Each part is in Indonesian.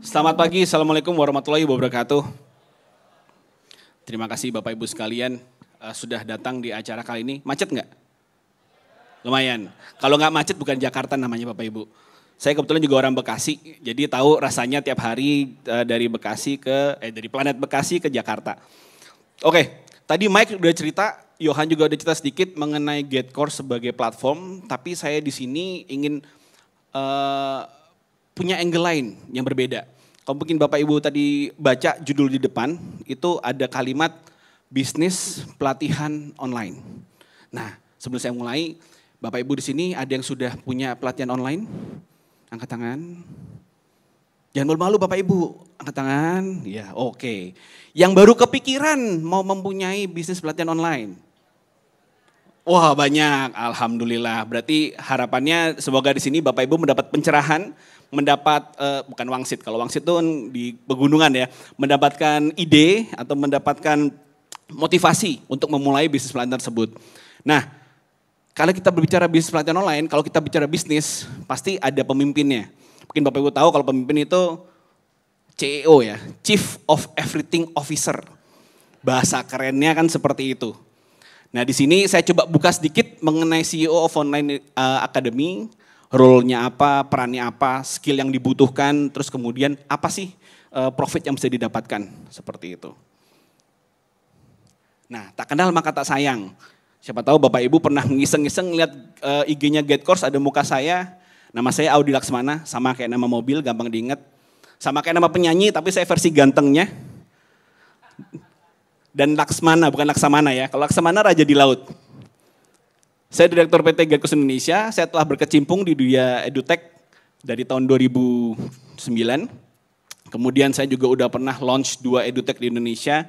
Selamat pagi, Assalamualaikum warahmatullahi wabarakatuh. Terima kasih Bapak Ibu sekalian sudah datang di acara kali ini. Macet nggak? Lumayan. Kalau nggak macet bukan Jakarta namanya Bapak Ibu. Saya kebetulan juga orang Bekasi, jadi tahu rasanya tiap hari dari dari planet Bekasi ke Jakarta. Oke, tadi Mike udah cerita, Johan juga udah cerita sedikit mengenai GateCourse sebagai platform, tapi saya di sini ingin punya angle lain yang berbeda. Kalau mungkin Bapak Ibu tadi baca judul di depan, itu ada kalimat bisnis pelatihan online. Nah, sebelum saya mulai, Bapak Ibu di sini ada yang sudah punya pelatihan online? Angkat tangan. Jangan malu-malu Bapak Ibu, angkat tangan. Ya, oke. Yang baru kepikiran mau mempunyai bisnis pelatihan online? Wah, banyak, alhamdulillah. Berarti harapannya semoga di sini Bapak Ibu mendapat pencerahan, mendapat bukan wangsit, kalau wangsit itu di pegunungan ya, mendapatkan ide atau mendapatkan motivasi untuk memulai bisnis pelatihan tersebut. Nah, kalau kita berbicara bisnis pelatihan online, kalau kita bicara bisnis, pasti ada pemimpinnya. Mungkin Bapak Ibu tahu kalau pemimpin itu CEO ya, Chief of Everything Officer. Bahasa kerennya kan seperti itu. Nah di sini saya coba buka sedikit mengenai CEO of Online Academy, role-nya apa, perannya apa, skill yang dibutuhkan, terus kemudian apa sih profit yang bisa didapatkan, seperti itu. Nah tak kenal maka tak sayang. Siapa tahu Bapak Ibu pernah ngiseng-ngiseng lihat IG-nya GateCourse ada muka saya, nama saya Audi Laksmana, sama kayak nama mobil, gampang diingat. Sama kayak nama penyanyi, tapi saya versi gantengnya. Dan Laksmana, bukan Laksamana ya. Kalau Laksamana raja di laut. Saya Direktur PT GateCourse Indonesia, saya telah berkecimpung di dunia edutech dari tahun 2009. Kemudian saya juga udah pernah launch 2 edutech di Indonesia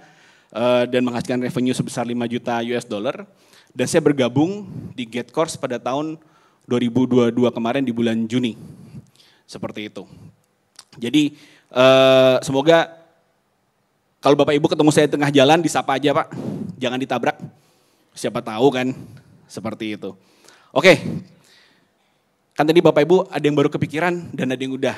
dan menghasilkan revenue sebesar 5 juta US dollar. Dan saya bergabung di GateCourse pada tahun 2022 kemarin di bulan Juni. Seperti itu. Jadi semoga kalau Bapak Ibu ketemu saya di tengah jalan, disapa aja Pak. Jangan ditabrak. Siapa tahu kan seperti itu. Oke. Kan tadi Bapak Ibu ada yang baru kepikiran dan ada yang udah.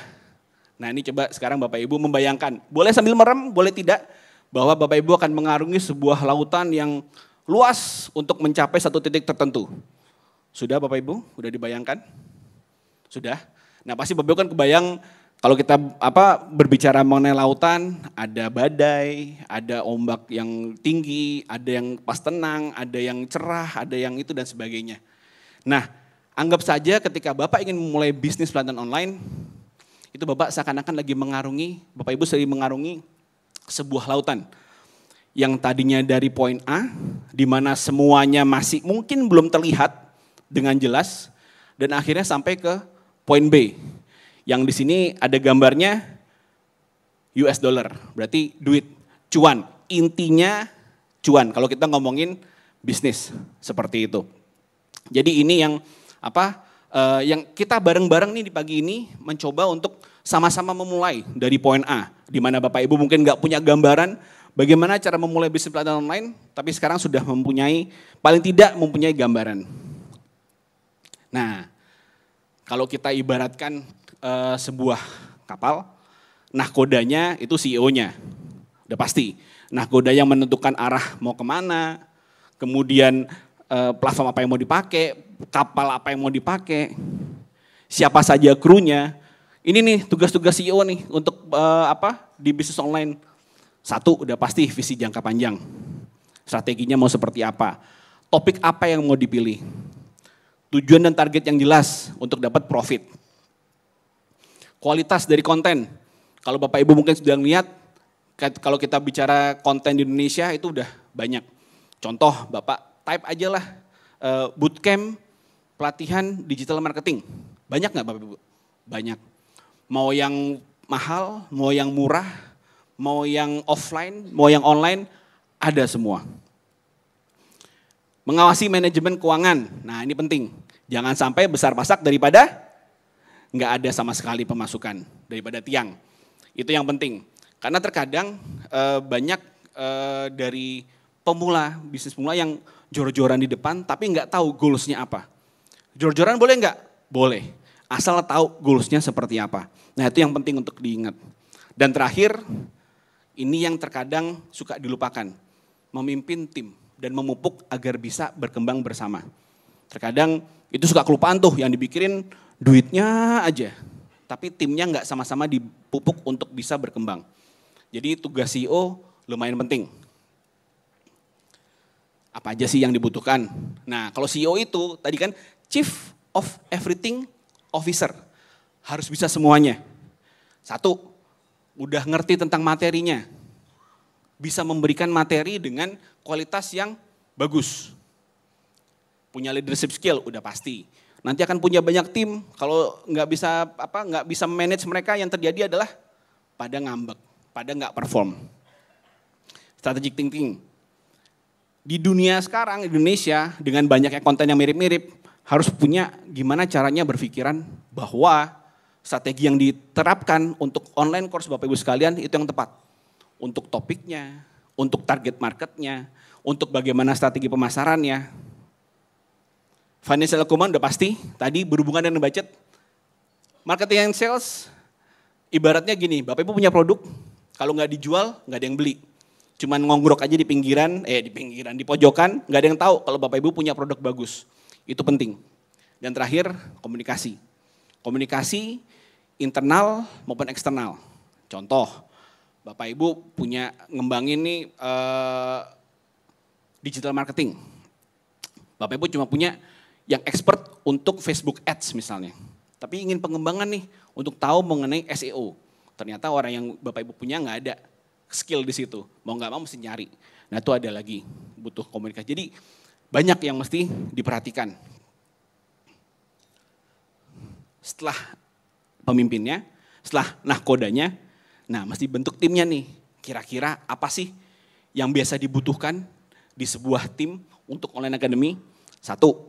Nah ini coba sekarang Bapak Ibu membayangkan. Boleh sambil merem, boleh tidak. Bahwa Bapak Ibu akan mengarungi sebuah lautan yang luas untuk mencapai satu titik tertentu. Sudah Bapak Ibu? Udah dibayangkan? Sudah? Nah pasti Bapak Ibu kan kebayang kalau kita berbicara mengenai lautan, ada badai, ada ombak yang tinggi, ada yang pas tenang, ada yang cerah, ada yang itu dan sebagainya. Nah anggap saja ketika Bapak ingin memulai bisnis pelatihan online, itu Bapak seakan-akan lagi Bapak Ibu sedang mengarungi sebuah lautan. Yang tadinya dari poin A, di mana semuanya masih mungkin belum terlihat dengan jelas, dan akhirnya sampai ke poin B. Yang di sini ada gambarnya US dollar, berarti duit, cuan. Intinya cuan, kalau kita ngomongin bisnis, seperti itu. Jadi ini yang yang kita bareng-bareng nih di pagi ini mencoba untuk sama-sama memulai dari poin A, di mana Bapak Ibu mungkin nggak punya gambaran bagaimana cara memulai bisnis pelatihan online, tapi sekarang sudah paling tidak mempunyai gambaran. Nah, kalau kita ibaratkan sebuah kapal, nahkodanya itu CEO-nya, udah pasti. Nahkoda yang menentukan arah mau kemana, kemudian platform apa yang mau dipakai, kapal apa yang mau dipakai, siapa saja krunya. Ini nih tugas-tugas CEO nih untuk di bisnis online. 1 udah pasti visi jangka panjang, strateginya mau seperti apa, topik apa yang mau dipilih, tujuan dan target yang jelas untuk dapat profit. Kualitas dari konten, kalau Bapak Ibu mungkin sudah lihat, kalau kita bicara konten di Indonesia itu udah banyak. Contoh Bapak type aja lah bootcamp pelatihan digital marketing, banyak nggak Bapak Ibu? Banyak. Mau yang mahal, mau yang murah, mau yang offline, mau yang online, ada semua. Mengawasi manajemen keuangan, nah ini penting. Jangan sampai besar pasak daripada nggak ada sama sekali pemasukan, daripada tiang. Itu yang penting. Karena terkadang banyak dari bisnis pemula yang jor-joran di depan tapi nggak tahu goals-nya apa. Jor-joran boleh nggak? Boleh. Asal tahu goals-nya seperti apa. Nah itu yang penting untuk diingat. Dan terakhir, ini yang terkadang suka dilupakan, memimpin tim dan memupuk agar bisa berkembang bersama. Terkadang itu suka kelupaan tuh, yang dipikirin duitnya aja, tapi timnya nggak sama-sama dipupuk untuk bisa berkembang. Jadi tugas CEO lumayan penting. Apa aja sih yang dibutuhkan? Nah, kalau CEO itu tadi kan Chief of Everything Officer, harus bisa semuanya. Satu, udah ngerti tentang materinya, bisa memberikan materi dengan kualitas yang bagus. Punya leadership skill, udah pasti. Nanti akan punya banyak tim, kalau nggak bisa manage mereka, yang terjadi adalah pada ngambek, pada nggak perform. Strategic thinking. Di dunia sekarang, Indonesia, dengan banyaknya konten yang mirip-mirip, harus punya gimana caranya berpikiran bahwa strategi yang diterapkan untuk online course Bapak Ibu sekalian itu yang tepat. Untuk topiknya, untuk target marketnya, untuk bagaimana strategi pemasarannya. Financial acumen udah pasti, tadi berhubungan dengan budget. Marketing and sales, ibaratnya gini, Bapak Ibu punya produk, kalau nggak dijual, nggak ada yang beli. Cuman ngongrok aja di di pojokan, nggak ada yang tahu kalau Bapak Ibu punya produk bagus. Itu penting. Dan terakhir, komunikasi. Komunikasi internal maupun eksternal. Contoh, Bapak Ibu punya ngembangin nih digital marketing. Bapak Ibu cuma punya yang expert untuk Facebook Ads misalnya. Tapi ingin pengembangan nih untuk tahu mengenai SEO. Ternyata orang yang Bapak Ibu punya nggak ada skill di situ, mau nggak mau mesti nyari. Nah itu ada lagi, butuh komunikasi. Jadi banyak yang mesti diperhatikan. Setelah pemimpinnya, setelah nahkodanya, nah mesti bentuk timnya nih. Kira-kira apa sih yang biasa dibutuhkan di sebuah tim untuk online academy? Satu,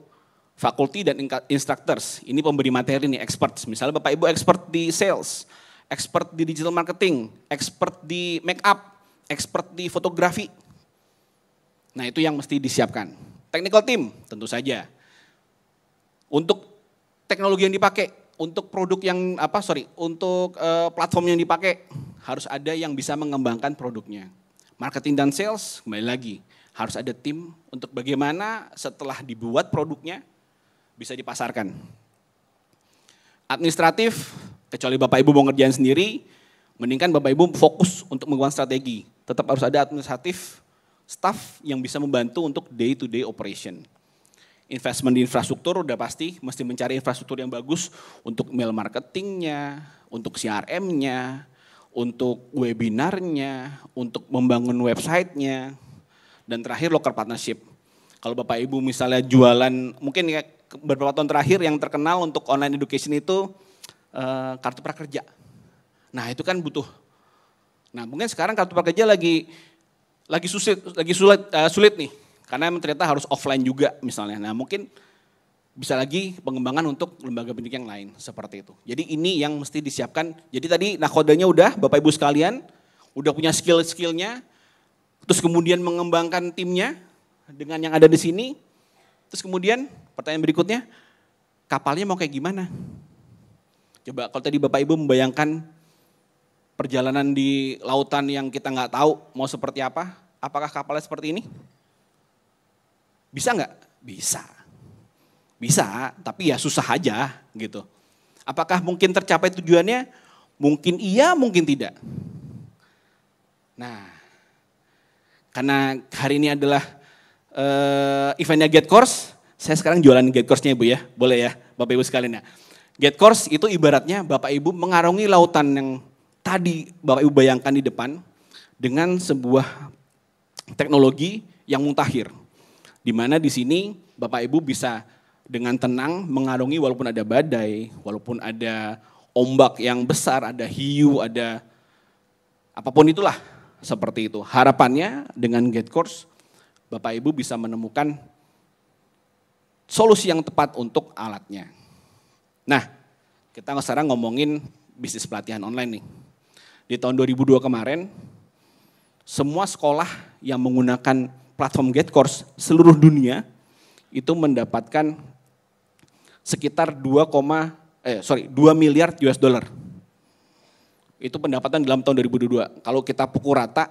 faculty dan instructors. Ini pemberi materi nih, experts. Misalnya Bapak Ibu expert di sales, expert di digital marketing, expert di make up, expert di fotografi. Nah itu yang mesti disiapkan. Technical team tentu saja. Untuk teknologi yang dipakai, untuk produk yang untuk platform yang dipakai, harus ada yang bisa mengembangkan produknya. Marketing dan sales, kembali lagi, harus ada tim untuk bagaimana setelah dibuat produknya bisa dipasarkan. Administratif, kecuali Bapak Ibu mau ngerjain sendiri, mendingan Bapak Ibu fokus untuk mengembangkan strategi. Tetap harus ada administratif staff yang bisa membantu untuk day to day operation. Investment di infrastruktur udah pasti, mesti mencari infrastruktur yang bagus untuk email marketingnya, untuk CRM-nya, untuk webinarnya, untuk membangun website-nya, dan terakhir local partnership. Kalau Bapak Ibu misalnya jualan, mungkin ya beberapa tahun terakhir yang terkenal untuk online education itu kartu prakerja. Nah itu kan butuh. Nah mungkin sekarang kartu prakerja lagi sulit nih, karena ternyata harus offline juga misalnya. Nah mungkin bisa lagi pengembangan untuk lembaga pendidikan yang lain seperti itu. Jadi ini yang mesti disiapkan. Jadi tadi nakodanya udah, Bapak Ibu sekalian, udah punya skill-skillnya, terus kemudian mengembangkan timnya dengan yang ada di sini. Terus kemudian pertanyaan berikutnya, kapalnya mau kayak gimana? Coba kalau tadi Bapak Ibu membayangkan perjalanan di lautan yang kita nggak tahu mau seperti apa, apakah kapalnya seperti ini? Bisa nggak? Bisa. Bisa, tapi ya susah aja gitu. Apakah mungkin tercapai tujuannya? Mungkin iya, mungkin tidak. Nah, karena hari ini adalah eventnya Get Course, saya sekarang jualan Get Course-nya Ibu ya, boleh ya Bapak Ibu sekalian ya. Get Course itu ibaratnya Bapak Ibu mengarungi lautan yang tadi Bapak Ibu bayangkan di depan dengan sebuah teknologi yang mutakhir. Di mana di sini Bapak Ibu bisa dengan tenang mengarungi walaupun ada badai, walaupun ada ombak yang besar, ada hiu, ada apapun itulah seperti itu. Harapannya dengan Get Course Bapak Ibu bisa menemukan solusi yang tepat untuk alatnya. Nah, kita sekarang ngomongin bisnis pelatihan online nih. Di tahun 2002 kemarin, semua sekolah yang menggunakan platform Get Course seluruh dunia itu mendapatkan sekitar 2 miliar US dollar. Itu pendapatan dalam tahun 2022. Kalau kita pukul rata,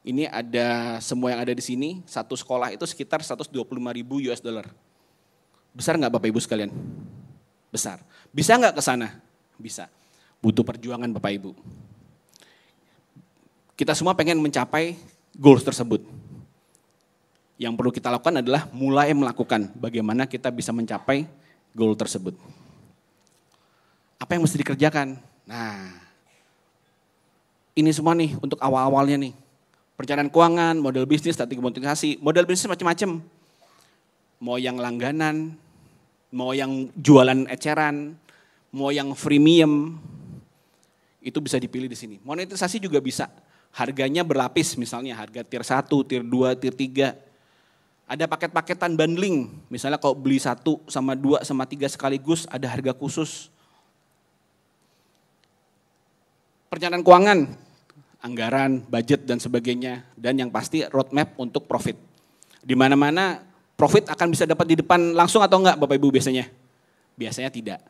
ini ada semua yang ada di sini, satu sekolah itu sekitar 125.000 US dollar. Besar nggak Bapak Ibu sekalian? Besar. Bisa nggak ke sana? Bisa. Butuh perjuangan Bapak Ibu. Kita semua pengen mencapai goals tersebut. Yang perlu kita lakukan adalah mulai melakukan bagaimana kita bisa mencapai goal tersebut. Apa yang mesti dikerjakan? Nah, ini semua nih untuk awal-awalnya nih. Perencanaan keuangan, model bisnis, strategi monetisasi, model bisnis macam-macam. Mau yang langganan, mau yang jualan eceran, mau yang freemium, itu bisa dipilih di sini. Monetisasi juga bisa, harganya berlapis misalnya, harga tier 1, tier 2, tier 3. Ada paket-paketan bundling, misalnya kalau beli 1 sama 2 sama 3 sekaligus ada harga khusus. Perencanaan keuangan, anggaran, budget dan sebagainya, dan yang pasti roadmap untuk profit. Di mana-mana profit akan bisa dapat di depan langsung atau enggak Bapak Ibu biasanya? Biasanya tidak.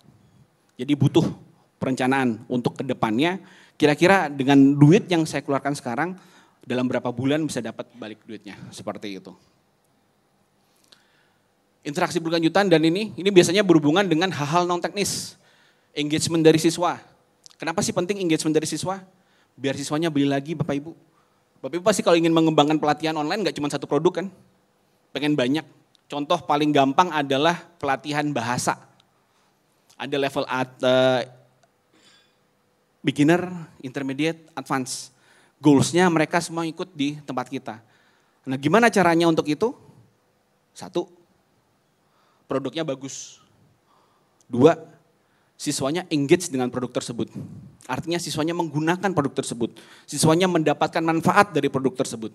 Jadi butuh perencanaan untuk ke depannya, kira-kira dengan duit yang saya keluarkan sekarang, dalam berapa bulan bisa dapat balik duitnya, seperti itu. Interaksi berkelanjutan dan ini biasanya berhubungan dengan hal-hal non teknis. Engagement dari siswa. Kenapa sih penting engagement dari siswa? Biar siswanya beli lagi Bapak Ibu. Bapak Ibu pasti kalau ingin mengembangkan pelatihan online nggak cuma satu produk kan? Pengen banyak. Contoh paling gampang adalah pelatihan bahasa. Ada level beginner, intermediate, advance. Goals-nya mereka semua ikut di tempat kita. Nah gimana caranya untuk itu? 1, produknya bagus. 2, siswanya engage dengan produk tersebut. Artinya siswanya menggunakan produk tersebut. Siswanya mendapatkan manfaat dari produk tersebut.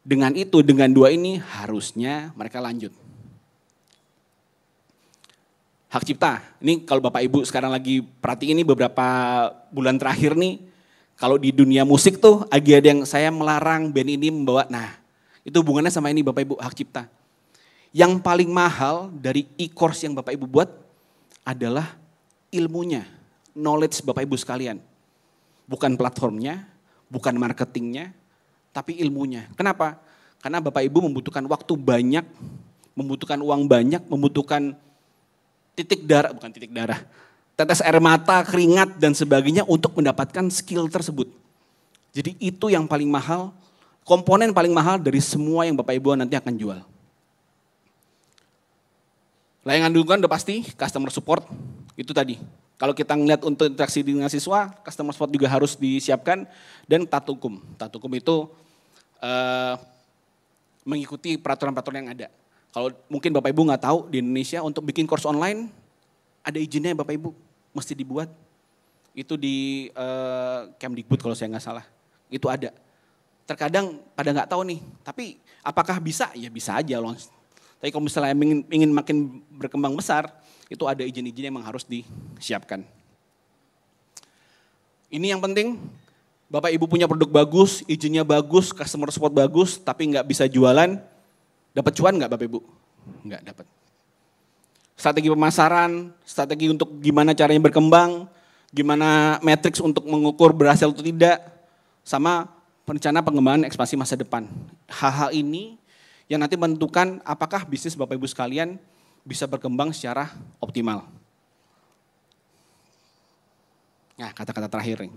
Dengan itu, dengan 2 ini harusnya mereka lanjut. Hak cipta, ini kalau Bapak Ibu sekarang lagi perhatiin ini beberapa bulan terakhir nih, kalau di dunia musik tuh lagi ada yang saya melarang band ini membawa, nah itu hubungannya sama ini Bapak Ibu, hak cipta. Yang paling mahal dari e-course yang Bapak Ibu buat adalah ilmunya, knowledge Bapak Ibu sekalian. Bukan platformnya, bukan marketingnya, tapi ilmunya. Kenapa? Karena Bapak Ibu membutuhkan waktu banyak, membutuhkan uang banyak, membutuhkan tetes air mata, keringat dan sebagainya untuk mendapatkan skill tersebut. Jadi itu yang paling mahal, komponen paling mahal dari semua yang Bapak Ibu nanti akan jual. Layanan dukungan udah pasti, customer support, itu tadi. Kalau kita ngeliat untuk interaksi dengan siswa, customer support juga harus disiapkan, dan taat hukum. Taat hukum itu mengikuti peraturan-peraturan yang ada. Kalau mungkin Bapak Ibu nggak tahu, di Indonesia untuk bikin course online, ada izinnya Bapak Ibu, mesti dibuat. Itu di Kemdikbud kalau saya nggak salah, itu ada. Terkadang pada nggak tahu nih, tapi apakah bisa? Ya bisa aja loh. Tapi kalau misalnya ingin makin berkembang besar, itu ada izin-izin yang harus disiapkan. Ini yang penting, Bapak Ibu punya produk bagus, izinnya bagus, customer support bagus, tapi nggak bisa jualan, dapat cuan nggak Bapak Ibu? Nggak dapat. Strategi pemasaran, strategi untuk gimana caranya berkembang, gimana matriks untuk mengukur berhasil atau tidak, sama rencana pengembangan ekspansi masa depan. Hal-hal ini yang nanti menentukan apakah bisnis Bapak Ibu sekalian bisa berkembang secara optimal. Nah, kata-kata terakhir nih.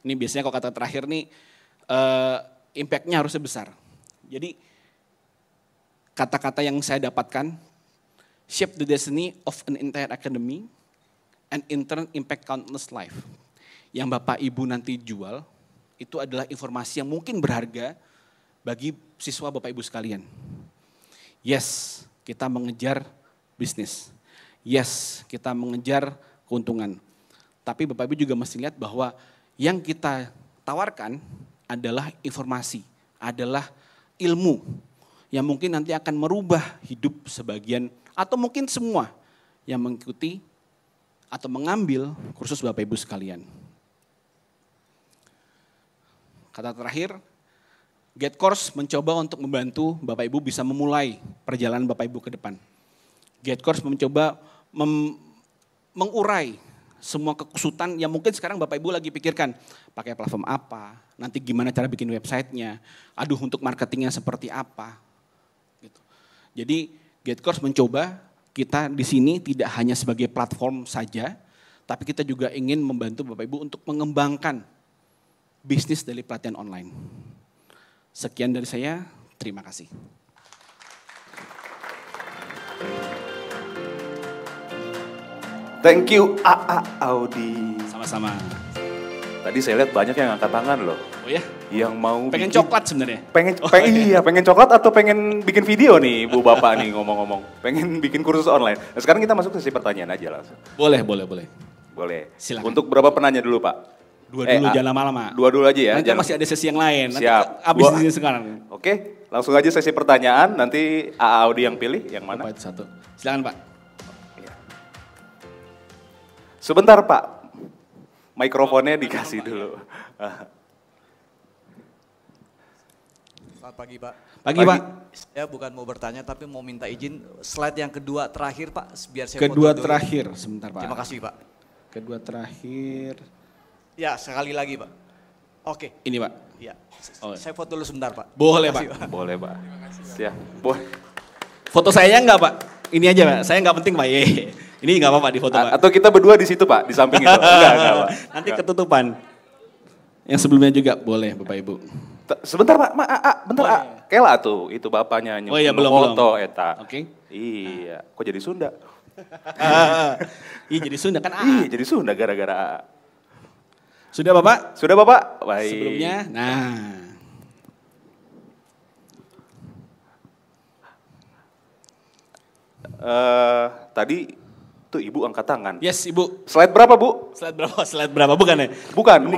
Ini biasanya kalau kata terakhir nih, impact-nya harusnya besar. Jadi, kata-kata yang saya dapatkan, shape the destiny of an entire academy and in turn impact countless life. Yang Bapak Ibu nanti jual, itu adalah informasi yang mungkin berharga bagi siswa Bapak Ibu sekalian. Yes, kita mengejar bisnis. Yes, kita mengejar keuntungan. Tapi Bapak Ibu juga mesti lihat bahwa yang kita tawarkan adalah informasi, adalah ilmu yang mungkin nanti akan merubah hidup sebagian atau mungkin semua yang mengikuti atau mengambil kursus Bapak Ibu sekalian. Kata terakhir, GetCourse mencoba untuk membantu Bapak Ibu bisa memulai perjalanan Bapak Ibu ke depan. GetCourse mencoba mengurai semua kekusutan yang mungkin sekarang Bapak Ibu lagi pikirkan. Pakai platform apa, nanti gimana cara bikin websitenya, aduh untuk marketingnya seperti apa. Gitu. Jadi GateCourse mencoba kita di sini tidak hanya sebagai platform saja, tapi kita juga ingin membantu Bapak Ibu untuk mengembangkan bisnis dari pelatihan online. Sekian dari saya, terima kasih. Thank you AA Audi. Sama-sama. Tadi saya lihat banyak yang angkat tangan loh. Oh ya? Yang mau pengen bikin, coklat sebenarnya. Pengen coklat atau pengen bikin video nih Bu Bapak nih ngomong-ngomong. Pengen bikin kursus online. Nah, sekarang kita masuk ke sesi pertanyaan aja langsung. Boleh. Boleh. Silakan. Untuk berapa penanya dulu Pak? Dua dulu, jangan lama-lama. Dua dulu aja ya. Nanti masih ada sesi yang lain. Siap. Nanti abis ini sekarang. Oke, langsung aja sesi pertanyaan. Nanti AA Audi yang pilih, yang mana? Apa itu satu? Silakan Pak. Sebentar Pak, mikrofonnya dikasih dulu. Selamat pagi Pak. Pagi Pak. Saya bukan mau bertanya tapi mau minta izin slide yang kedua terakhir Pak, biar saya Kedua foto dulu. terakhir, sebentar Pak. Terima kasih Pak. Kedua terakhir. Ya sekali lagi Pak. Oke. Ini Pak. Ya. Oh. Saya foto dulu sebentar Pak. Boleh Terima Pak. kasih, Boleh Pak. Siap. Boleh. Foto saya enggak Pak? Ini aja Pak, saya enggak penting Pak. Ini enggak apa-apa di foto Pak. Atau kita berdua di situ Pak, di samping itu. Enggak Pak. Nanti ketutupan. Yang sebelumnya juga boleh Bapak Ibu. Sebentar Pak, bentar A. Kela tuh, itu bapaknya Oh iya, belum. foto eta. Oke. Iya, kok jadi Sunda? Iya jadi Sunda kan A. Iya, jadi Sunda gara-gara A. Sudah Bapak? Sudah Bapak? Baik. Sebelumnya, nah. Tadi tuh Ibu angkat tangan. Yes Ibu. Slide berapa Bu? Slide berapa? Slide berapa? Bukan ya? Bukan. Ini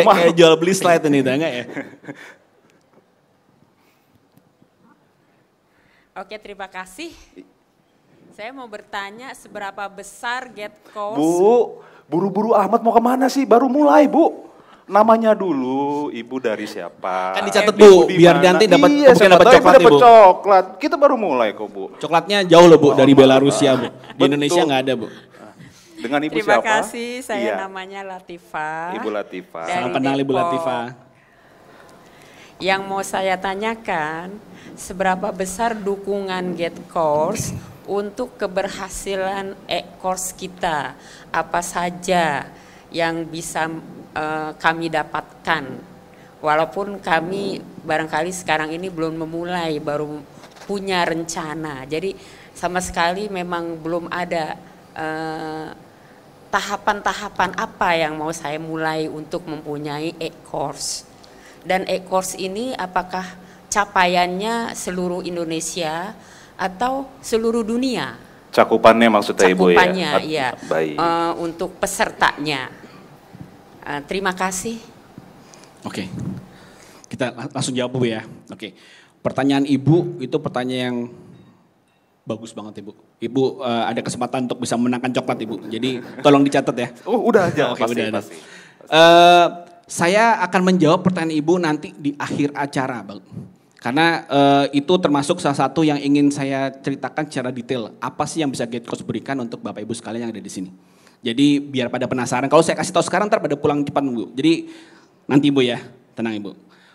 kayak jual beli slide ini, enggak ya? Oke, terima kasih. Saya mau bertanya seberapa besar GateCourse? Bu, buru-buru amat mau kemana sih? Baru mulai Bu. Namanya dulu, Ibu dari siapa? Kan dicatat Bu, biar nanti dapat dapat coklat dapat Bu. coklat. Kita baru mulai kok Bu. Coklatnya jauh loh Bu dari Belarusia Bu. Di Indonesia nggak ada Bu. Dengan Ibu Terima siapa? kasih, saya namanya Latifah. Ibu Latifah. Dari Salam kenal Ibu Depok. Latifah. Yang mau saya tanyakan, seberapa besar dukungan GateCourse untuk keberhasilan e-course kita? Apa saja yang bisa kami dapatkan? Walaupun kami barangkali sekarang ini belum memulai, baru punya rencana. Jadi sama sekali memang belum ada tahapan-tahapan apa yang mau saya mulai untuk mempunyai e-course. Dan e-course ini apakah capaiannya seluruh Indonesia atau seluruh dunia? Cakupannya maksudnya Ibu ya? Cakupannya, iya. Baik. Untuk pesertanya. Terima kasih. Oke. Kita langsung jawab Bu ya. Oke. Pertanyaan Ibu itu pertanyaan yang bagus banget Ibu. Ibu ada kesempatan untuk bisa menangkan coklat Ibu. Jadi tolong dicatat ya. Oh udah aja, Oke, pasti, udah ada. pasti. Saya akan menjawab pertanyaan Ibu nanti di akhir acara Bang. Karena itu termasuk salah satu yang ingin saya ceritakan secara detail. Apa sih yang bisa GateCourse berikan untuk Bapak Ibu sekalian yang ada di sini. Jadi biar pada penasaran. Kalau saya kasih tahu sekarang ntar pada pulang cepat Bu. Jadi nanti Ibu ya, tenang Ibu.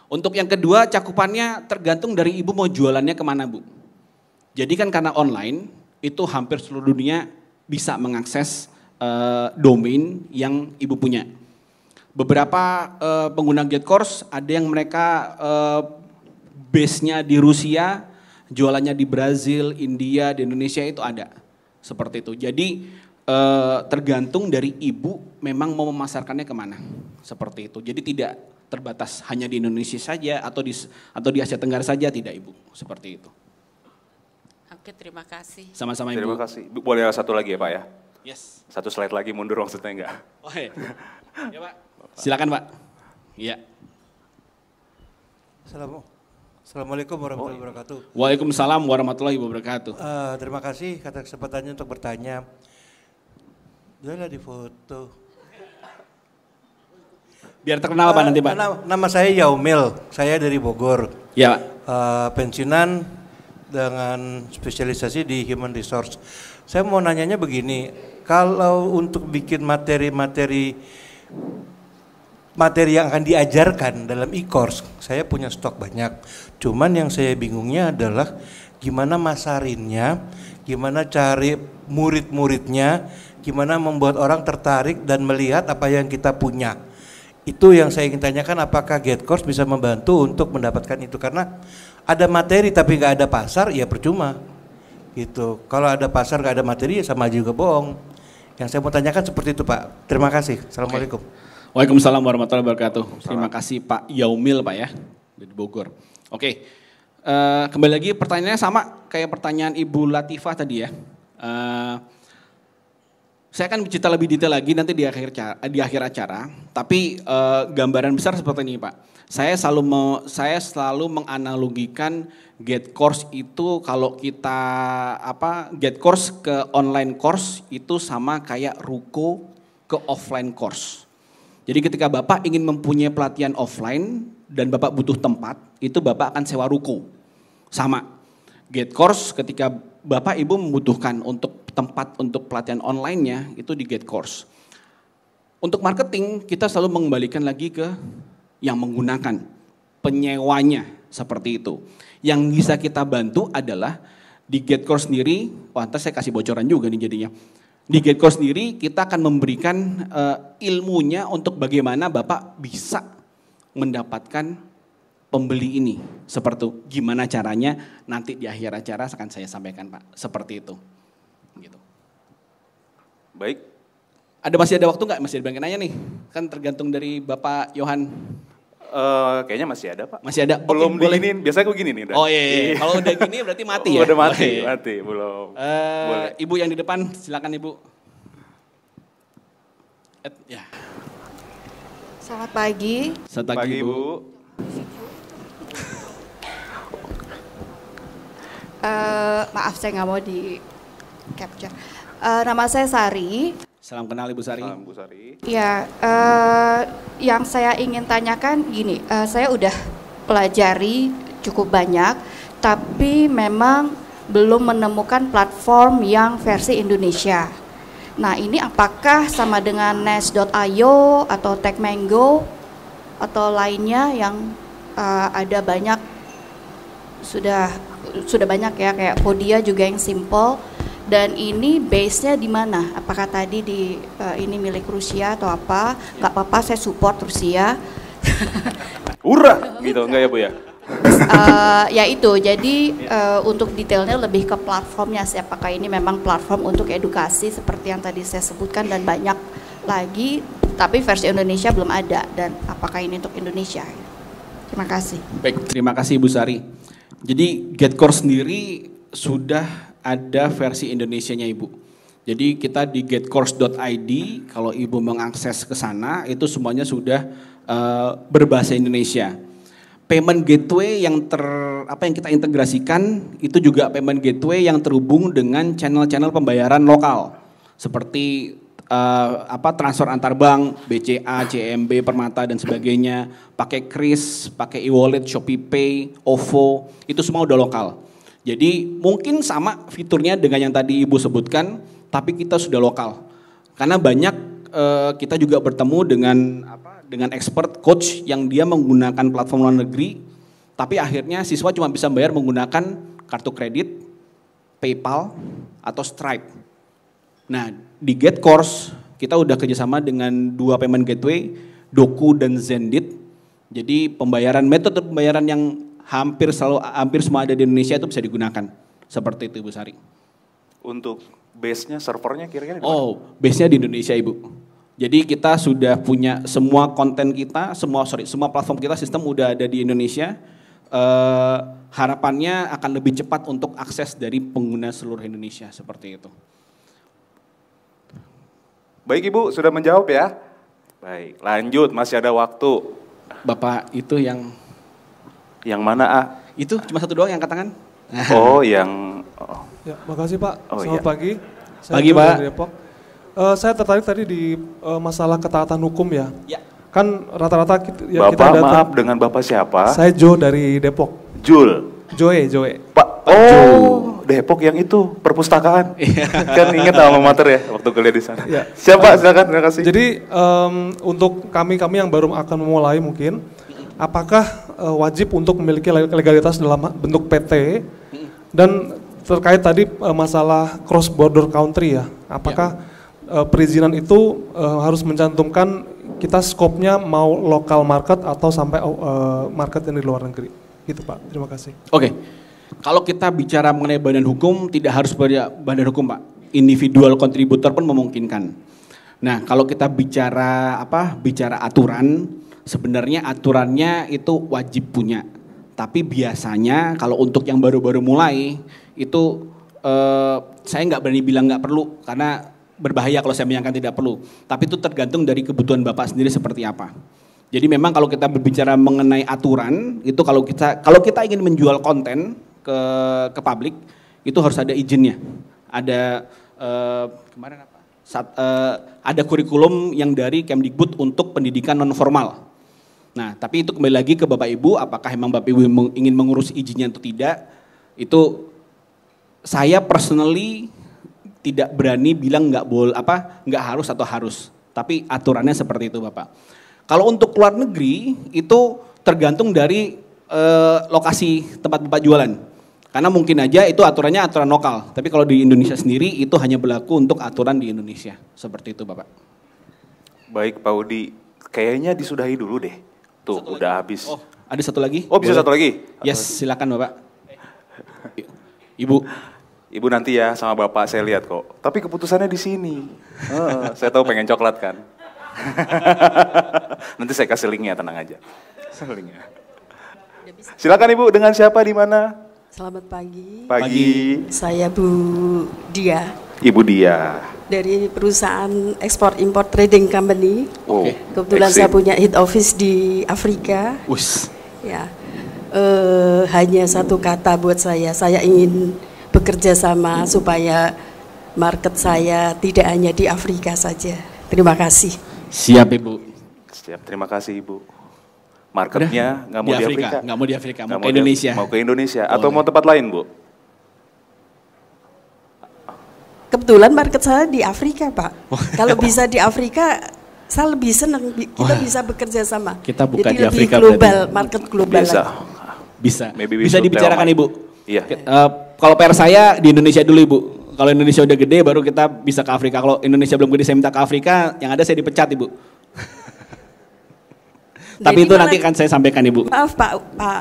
Untuk yang kedua cakupannya tergantung dari Ibu mau jualannya kemana Bu. Jadi kan karena online itu hampir seluruh dunia bisa mengakses domain yang Ibu punya. Beberapa pengguna GateCourse ada yang mereka base-nya di Rusia, jualannya di Brazil, India, di Indonesia itu ada. Seperti itu. Jadi tergantung dari Ibu memang mau memasarkannya kemana. Seperti itu. Jadi tidak terbatas hanya di Indonesia saja atau di Asia Tenggara saja, tidak Ibu. Seperti itu. Oke, terima kasih. Sama-sama Ibu. Terima kasih. Bu, boleh satu lagi ya Pak ya? Yes. Satu slide lagi mundur maksudnya enggak? Oh iya. Ya Pak. Silakan Pak. Iya. Assalamualaikum warahmatullahi wabarakatuh. Waalaikumsalam warahmatullahi wabarakatuh. Terima kasih atas kesempatannya untuk bertanya. Udahlah di foto. Biar terkenal Pak nanti Pak. Nama saya Yaumil, saya dari Bogor. Ya Pak. Pensiunan dengan spesialisasi di human resource. Saya mau nanyanya begini, Kalau untuk bikin materi yang akan diajarkan dalam e-course, saya punya stok banyak. Cuman yang saya bingungnya adalah gimana masarinnya, gimana cari murid-muridnya, gimana membuat orang tertarik dan melihat apa yang kita punya. Itu yang saya ingin tanyakan, apakah GetCourse bisa membantu untuk mendapatkan itu. Karena ada materi tapi nggak ada pasar, ya percuma. Gitu. Kalau ada pasar nggak ada materi, ya sama aja juga bohong. Yang saya mau tanyakan seperti itu, Pak. Terima kasih. Assalamualaikum. Waalaikumsalam warahmatullahi wabarakatuh. Terima kasih Pak Yaumil Pak ya, dari Bogor. Oke, kembali lagi pertanyaannya sama kayak pertanyaan Ibu Latifah tadi ya. Saya akan bercerita lebih detail lagi nanti di akhir acara. Tapi gambaran besar seperti ini Pak. Saya selalu menganalogikan GetCourse itu kalau kita GetCourse ke online course itu sama kayak ruko ke offline course. Jadi ketika Bapak ingin mempunyai pelatihan offline dan Bapak butuh tempat, itu Bapak akan sewa ruko. Sama. GetCourse ketika Bapak Ibu membutuhkan untuk tempat untuk pelatihan online-nya, itu di GetCourse. Untuk marketing, kita selalu mengembalikan lagi ke yang menggunakan, penyewanya, seperti itu. Yang bisa kita bantu adalah di GetCourse sendiri, ntar saya kasih bocoran juga nih jadinya. Di GetCourse sendiri kita akan memberikan ilmunya untuk bagaimana Bapak bisa mendapatkan pembeli ini. Seperti itu. Gimana caranya nanti di akhir acara akan saya sampaikan Pak. Seperti itu. Gitu. Baik. Masih ada waktu nggak? Masih ada banyak nanya nih. Kan tergantung dari Bapak Yohan. Kayaknya masih ada Pak. Masih ada. Belum diginiin, biasanya begini nih. Oh iya. Kalau udah gini berarti mati ya? Udah mati, belum. Boleh. Ibu yang di depan, silakan Ibu. Ya. Selamat pagi. Selamat pagi Ibu. Maaf saya nggak mau di capture. Nama saya Sari. Salam kenal Ibu Sari. Salam Bu Sari. Ya, yang saya ingin tanyakan gini, saya udah pelajari cukup banyak, tapi memang belum menemukan platform yang versi Indonesia. Nah ini apakah sama dengan Nest.io atau TechMango atau lainnya yang ada banyak, sudah banyak ya, kayak Podia juga yang simple. Dan ini base-nya di mana? Apakah tadi di ini milik Rusia atau apa? Nggak apa-apa, saya support Rusia. Hurrah, gitu enggak ya Bu ya? Ya itu, jadi untuk detailnya lebih ke platformnya sih. Apakah ini memang platform untuk edukasi seperti yang tadi saya sebutkan dan banyak lagi, tapi versi Indonesia belum ada. Dan apakah ini untuk Indonesia? Terima kasih. Baik, terima kasih Ibu Sari. Jadi GetCourse sendiri sudah ada versi Indonesianya Ibu. Jadi kita di getcourse.id, kalau Ibu mengakses ke sana itu semuanya sudah berbahasa Indonesia. Payment gateway yang kita integrasikan itu juga payment gateway yang terhubung dengan channel-channel pembayaran lokal seperti transfer antar bank, BCA, CMB, Permata dan sebagainya, pakai Kris, pakai e-wallet, ShopeePay, OVO, itu semua udah lokal. Jadi mungkin sama fiturnya dengan yang tadi Ibu sebutkan, tapi kita sudah lokal. Karena banyak kita juga bertemu dengan expert coach yang dia menggunakan platform luar negeri, tapi akhirnya siswa cuma bisa bayar menggunakan kartu kredit, PayPal, atau Stripe. Nah di GetCourse kita udah kerjasama dengan 2 payment gateway, Doku dan Zendit. Jadi metode pembayaran yang hampir semua ada di Indonesia itu bisa digunakan. Seperti itu Ibu Sari. Untuk base-nya, servernya kira-kira di mana? Oh, base-nya di Indonesia Ibu. Jadi kita sudah punya semua konten kita, semua platform kita, sistem udah ada di Indonesia. Harapannya akan lebih cepat untuk akses dari pengguna seluruh Indonesia, seperti itu. Baik Ibu, sudah menjawab ya? Baik, lanjut, masih ada waktu. Bapak itu yang mana A? Itu cuma satu doang yang angkat tangan. Oh yang... Oh. Ya, makasih Pak. Oh, Selamat iya. pagi. Pagi, Pak. Dari Depok. Saya tertarik tadi di masalah ketaatan hukum ya. Ya. Kan rata-rata kita Bapak datang. maaf, dengan Bapak siapa? Saya Jo dari Depok. Jul. Joe. Pak. Oh, Depok yang itu perpustakaan. Kan inget alma mater ya waktu kuliah di sana. Iya. Siapa? Silakan, terima kasih. Jadi untuk kami yang baru akan memulai mungkin, apakah wajib untuk memiliki legalitas dalam bentuk PT dan terkait tadi masalah cross border country ya, apakah perizinan itu harus mencantumkan kita skopnya mau lokal market atau sampai market yang di luar negeri, gitu Pak. Terima kasih. Oke, kalau kita bicara mengenai badan hukum tidak harus badan hukum Pak, individual kontributor pun memungkinkan. Nah kalau kita bicara bicara aturan, sebenarnya aturannya itu wajib punya. Tapi biasanya kalau untuk yang baru-baru mulai itu saya nggak berani bilang nggak perlu karena berbahaya kalau saya menyangka tidak perlu. Tapi itu tergantung dari kebutuhan Bapak sendiri seperti apa. Jadi memang kalau kita berbicara mengenai aturan itu kalau kita ingin menjual konten ke publik itu harus ada izinnya. Ada kemarin apa? Ada kurikulum yang dari Kemdikbud untuk pendidikan non formal. Nah, tapi itu kembali lagi ke Bapak Ibu, apakah memang Bapak Ibu ingin mengurus izinnya atau tidak? Itu saya personally tidak berani bilang nggak harus atau harus. Tapi aturannya seperti itu Bapak. Kalau untuk luar negeri itu tergantung dari lokasi tempat Bapak jualan. Karena mungkin aja itu aturannya aturan lokal. Tapi kalau di Indonesia sendiri itu hanya berlaku untuk aturan di Indonesia. Seperti itu Bapak. Baik Pak Udi, kayaknya disudahi dulu deh. Tuh udah habis. Oh, ada satu lagi? Oh bisa satu lagi? Yes, silakan Bapak. Ibu. Ibu nanti ya sama Bapak saya lihat kok. Tapi keputusannya di sini. Saya tahu pengen coklat kan. Nanti saya kasih linknya, tenang aja. Linknya. Silakan Ibu, dengan siapa di mana? Selamat pagi. Pagi. Saya Bu Dia. Ibu Dia. Dari perusahaan Export Import Trading Company. Oh, kebetulan saya punya head office di Afrika. Ya. Hanya satu kata buat saya ingin bekerja sama supaya market saya tidak hanya di Afrika saja. Terima kasih. Siap Ibu. Siap, terima kasih Ibu. Marketnya nggak mau di Afrika. Nggak mau di Afrika, mau ke Indonesia. Mau ke Indonesia atau mau tempat lain Bu? Kebetulan market saya di Afrika Pak. Kalau bisa di Afrika, saya lebih senang. Kita bisa bekerja sama. Kita buka jadi di lebih Afrika global, market global. Bisa. Maybe Bisa dibicarakan Ibu. Iya. Kalau PR saya di Indonesia dulu Ibu. Kalau Indonesia udah gede baru kita bisa ke Afrika. Kalau Indonesia belum gede saya minta ke Afrika, yang ada saya dipecat Ibu. Tapi itu nanti akan saya sampaikan Ibu. Maaf Pak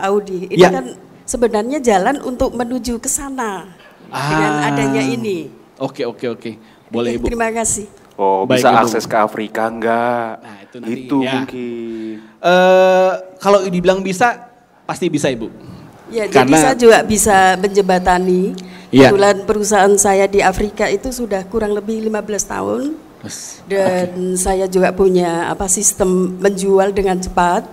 Audi, ini kan sebenarnya jalan untuk menuju ke sana dengan adanya ini. Oke. Boleh Ibu. Terima kasih. Oh, baik, bisa Ibu. akses ke Afrika enggak? Nah, itu nanti, itu ya. mungkin. Kalau dibilang bisa, pasti bisa Ibu. Ya, jadi saya juga bisa menjembatani. Kebetulan perusahaan saya di Afrika itu sudah kurang lebih 15 tahun. Dan saya juga punya sistem menjual dengan cepat.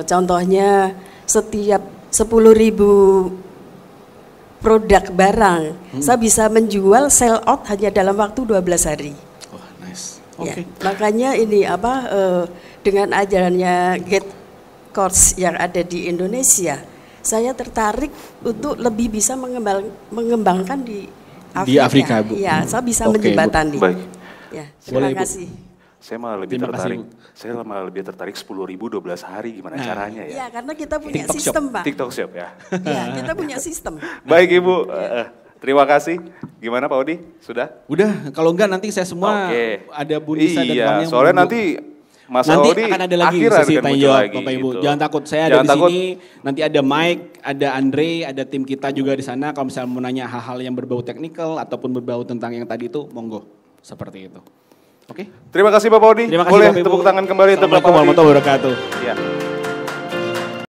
Contohnya setiap 10.000 produk barang, saya bisa menjual sell out hanya dalam waktu 12 hari. Oh, nice. Ya, makanya ini dengan ajarannya Get Course yang ada di Indonesia, saya tertarik untuk lebih bisa mengembangkan di Afrika. Di Afrika, Bu. Ya, saya bisa menjembatani. Baik. Ya, terima kasih. Saya malah lebih tertarik. Saya malah lebih tertarik 10.000 12 hari gimana caranya ya? Ya, karena kita punya TikTok sistem, Shop. Pak. TikTok Shop ya. Ya, kita punya sistem. Baik Ibu, terima kasih. Gimana Pak Odi? Sudah? Udah, kalau enggak nanti saya semua ada Bu Nisa dan temannya. Iya, soalnya nanti Mas nanti Audi akan ada lagi akhiran sesi kan tanya muncul jawab lagi, Bapak Ibu. gitu. Jangan takut, saya ada di sini. Nanti ada Mike, ada Andre, ada tim kita juga di sana. Kalau misalnya mau nanya hal-hal yang berbau teknikal ataupun berbau tentang yang tadi itu, monggo. Seperti itu. Oke. Terima kasih Bapak Odi. Terima kasih Boleh Bapak Ibu. tepuk tangan kembali untuk Bapak Odi. Assalamualaikum warahmatullahi wabarakatuh. Ya.